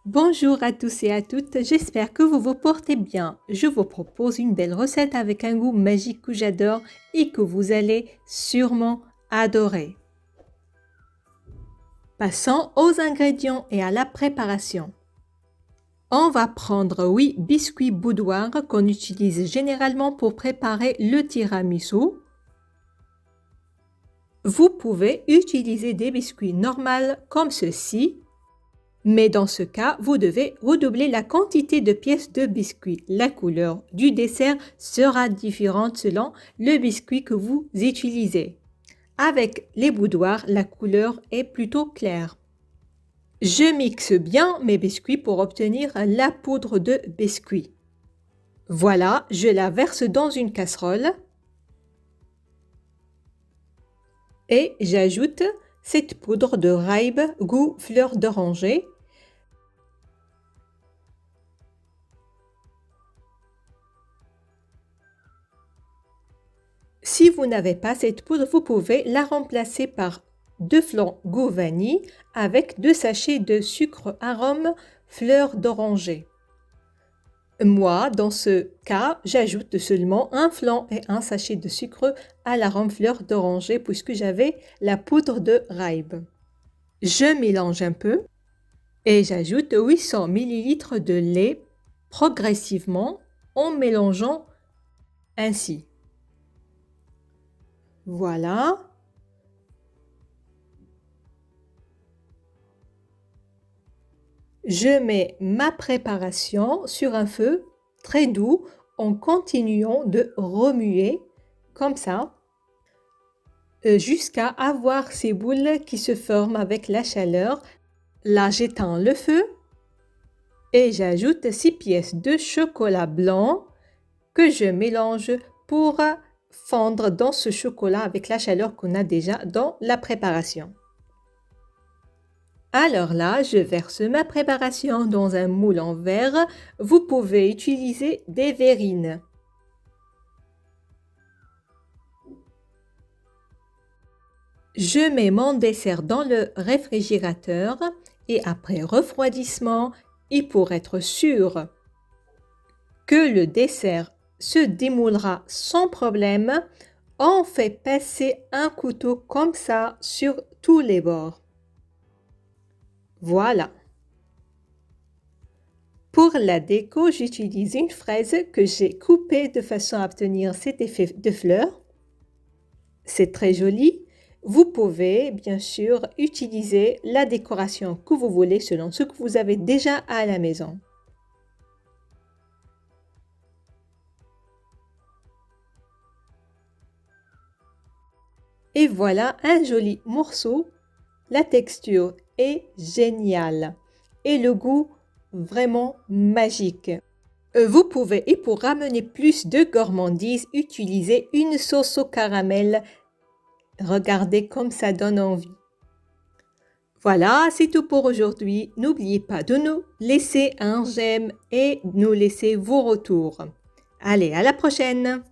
Bonjour à tous et à toutes, j'espère que vous vous portez bien. Je vous propose une belle recette avec un goût magique que j'adore et que vous allez sûrement adorer. Passons aux ingrédients et à la préparation. On va prendre 8 biscuits boudoir qu'on utilise généralement pour préparer le tiramisu. Vous pouvez utiliser des biscuits normaux comme ceci. Mais dans ce cas, vous devez redoubler la quantité de pièces de biscuit. La couleur du dessert sera différente selon le biscuit que vous utilisez. Avec les boudoirs, la couleur est plutôt claire. Je mixe bien mes biscuits pour obtenir la poudre de biscuit. Voilà, je la verse dans une casserole et j'ajoute cette poudre de Reibe goût fleur d'oranger. Si vous n'avez pas cette poudre, vous pouvez la remplacer par 2 flans goût vanille avec 2 sachets de sucre arôme fleur d'oranger. Moi, dans ce cas, j'ajoute seulement un flan et un sachet de sucre à l'arôme fleur d'oranger puisque j'avais la poudre de Reibe. Je mélange un peu et j'ajoute 800 ml de lait progressivement en mélangeant ainsi. Voilà. Je mets ma préparation sur un feu très doux en continuant de remuer comme ça jusqu'à avoir ces boules qui se forment avec la chaleur. Là, j'éteins le feu et j'ajoute 6 pièces de chocolat blanc que je mélange pour fondre dans ce chocolat avec la chaleur qu'on a déjà dans la préparation. Alors là, je verse ma préparation dans un moule en verre. Vous pouvez utiliser des verrines. Je mets mon dessert dans le réfrigérateur et après refroidissement, et pour être sûr que le dessert se démoulera sans problème, on fait passer un couteau comme ça sur tous les bords. Voilà. Pour la déco, j'utilise une fraise que j'ai coupée de façon à obtenir cet effet de fleur. C'est très joli. Vous pouvez bien sûr utiliser la décoration que vous voulez selon ce que vous avez déjà à la maison. Et voilà un joli morceau. La texture est géniale et le goût vraiment magique. Vous pouvez, et pour ramener plus de gourmandise, utiliser une sauce au caramel. Regardez comme ça donne envie. Voilà, c'est tout pour aujourd'hui. N'oubliez pas de nous laisser un j'aime et nous laisser vos retours. Allez, à la prochaine!